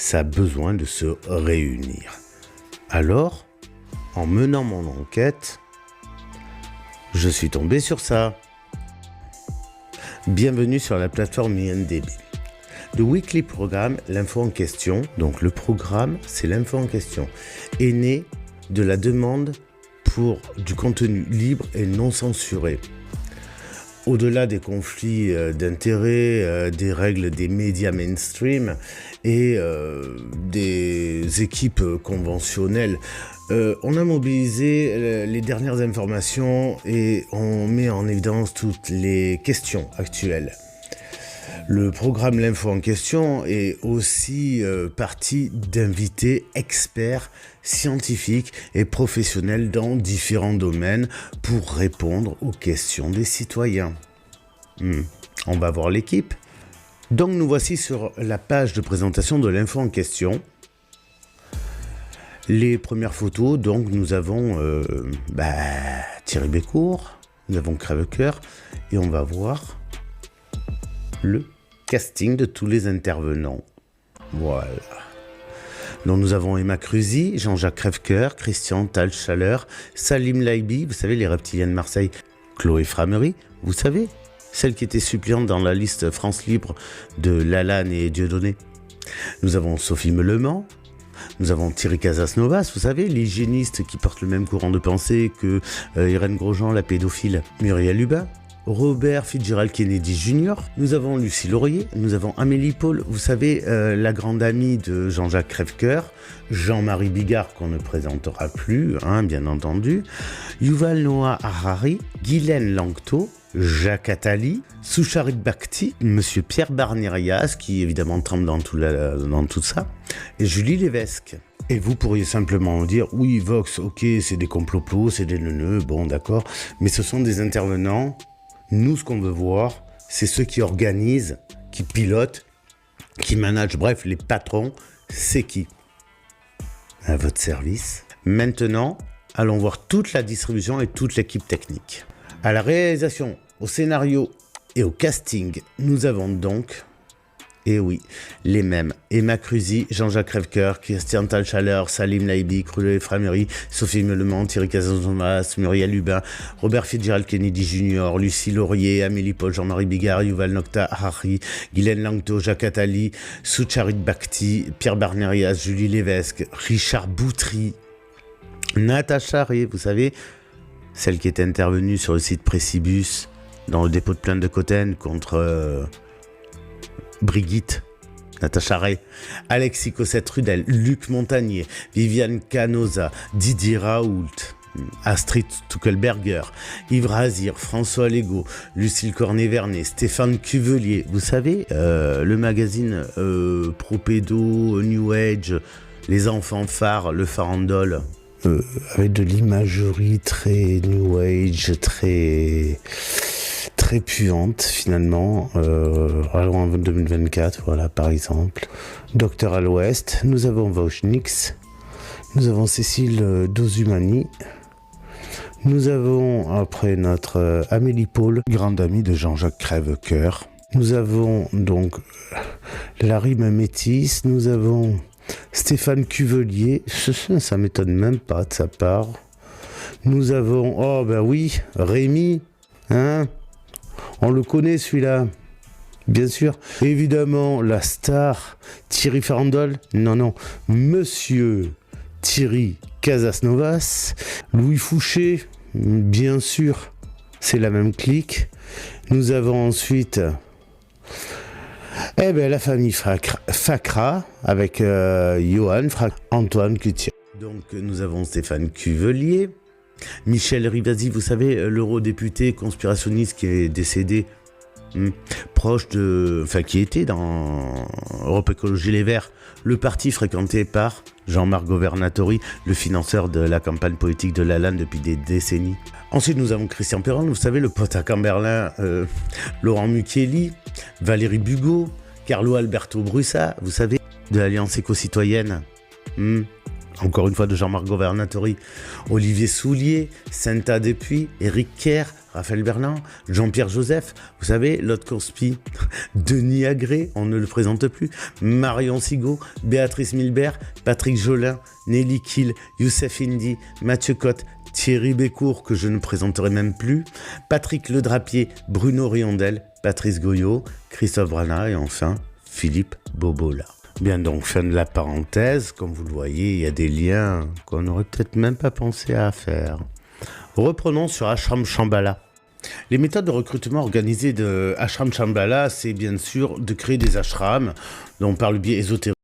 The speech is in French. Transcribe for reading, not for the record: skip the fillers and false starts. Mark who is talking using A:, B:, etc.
A: ça a besoin de se réunir. Alors, en menant mon enquête, je suis tombé sur ça. Bienvenue sur la plateforme INDB. Le weekly programme, l'info en question, donc le programme, c'est l'info en question, est né de la demande pour du contenu libre et non censuré. Au-delà des conflits d'intérêts, des règles des médias mainstream et des équipes conventionnelles, on a mobilisé les dernières informations et on met en évidence toutes les questions actuelles. Le programme L'Info en question est aussi parti d'invités experts, scientifiques et professionnels dans différents domaines pour répondre aux questions des citoyens. On va voir l'équipe. Donc nous voici sur la page de présentation de L'Info en question. Les premières photos, donc nous avons Thierry Bécourt, nous avons Crèvecoeur et on va voir le casting de tous les intervenants. Voilà. Donc nous avons Emma Cruzy, Jean-Jacques Crèvecoeur, Christian Tal-Chaleur, Salim Laibi, vous savez les reptiliens de Marseille, Chloé Framery, vous savez, celle qui était suppléante dans la liste France Libre de Lalanne et Dieudonné. Nous avons Sophie Meulement, nous avons Thierry Casasnovas, vous savez, l'hygiéniste qui porte le même courant de pensée que Irène Grosjean, la pédophile, Muriel Lubin, Robert Fitzgerald Kennedy Jr. Nous avons Lucie Laurier, nous avons Amélie Paul, vous savez, la grande amie de Jean-Jacques Crèvecoeur, Jean-Marie Bigard qu'on ne présentera plus, bien entendu, Yuval Noah Harari, Guylaine Langto, Jacques Attali, Soucharit Bhakti, Monsieur Pierre Barnérias, qui évidemment tremble dans tout ça, et Julie Lévesque. Et vous pourriez simplement dire, oui, Vox, ok, c'est des complots, c'est des neuneux, bon d'accord, mais ce sont des intervenants. Nous, ce qu'on veut voir, c'est ceux qui organisent, qui pilotent, qui managent, bref, les patrons, c'est qui? À votre service. Maintenant, allons voir toute la distribution et toute l'équipe technique. À la réalisation, au scénario et au casting, nous avons donc, et oui, les mêmes. Emma Cruzy, Jean-Jacques Crèvecoeur, Christian Tal-Chaleur, Salim Laibi, Chloé Framery, Sophie Meulement, Thierry Casasnovas, Muriel Lubin, Robert Fitzgerald Kennedy Jr., Lucie Laurier, Amélie Paul, Jean-Marie Bigard, Yuval Noah Harari, Guylaine Langto, Jacques Attali, Soucharit Bhakti, Pierre Barnérias, Julie Lévesque, Richard Boutry, Natacha Ray, vous savez, celle qui était intervenue sur le site Précibus, dans le dépôt de plainte de Cothen contre Brigitte, Natacha Ray, Alexis Cossette-Rudel, Luc Montagnier, Viviane Canosa, Didier Raoult, Astrid Stuckelberger, Yves Razir, François Legault, Lucille Cornet-Vernet, Stéphane Cuvelier, vous savez, le magazine Propédo, New Age, les enfants phares, le farandole, avec de l'imagerie très New Age, très puante finalement, en 2024, voilà par exemple. Docteur à l'Ouest, nous avons Vauchnix, nous avons Cécile Dozumani, nous avons après notre Amélie Paul, grande amie de Jean-Jacques Crèvecoeur, nous avons donc la rime métisse, nous avons Stéphane Cuvelier, ça m'étonne même pas de sa part, nous avons, oh ben oui, Rémi, on le connaît celui-là, bien sûr. Évidemment, la star Thierry Farandole, non, Monsieur Thierry Casasnovas, Louis Fouché, bien sûr, c'est la même clique. Nous avons ensuite la famille Facra avec Johan Antoine Cutier. Donc nous avons Stéphane Cuvelier, Michel Rivasi, vous savez, l'eurodéputé conspirationniste qui est décédé, qui était dans Europe Écologie Les Verts, le parti fréquenté par Jean-Marc Governatori, le financeur de la campagne politique de Lalanne depuis des décennies. Ensuite, nous avons Christian Perron, vous savez, le pote à Camberlin, Laurent Mucchielli, Valérie Bugot, Carlo Alberto Brussa, vous savez, de l'Alliance éco-citoyenne. encore une fois de Jean-Marc Governatori, Olivier Soulier, Sainta Depuis, Éric Kerr, Raphaël Berland, Jean-Pierre Joseph, vous savez, l'autre conspi, Denis Agré, on ne le présente plus, Marion Sigaud, Béatrice Milbert, Patrick Jolin, Nelly Kiel, Youssef Indy, Mathieu Cotte, Thierry Bécourt, que je ne présenterai même plus, Patrick Ledrapier, Bruno Riondel, Patrice Goyot, Christophe Brana et enfin Philippe Bobola. Bien, donc fin de la parenthèse, comme vous le voyez, il y a des liens qu'on n'aurait peut-être même pas pensé à faire. Reprenons sur Ashram Shambhala. Les méthodes de recrutement organisées de Ashram Shambhala, c'est bien sûr de créer des ashrams, donc par le biais ésotérique.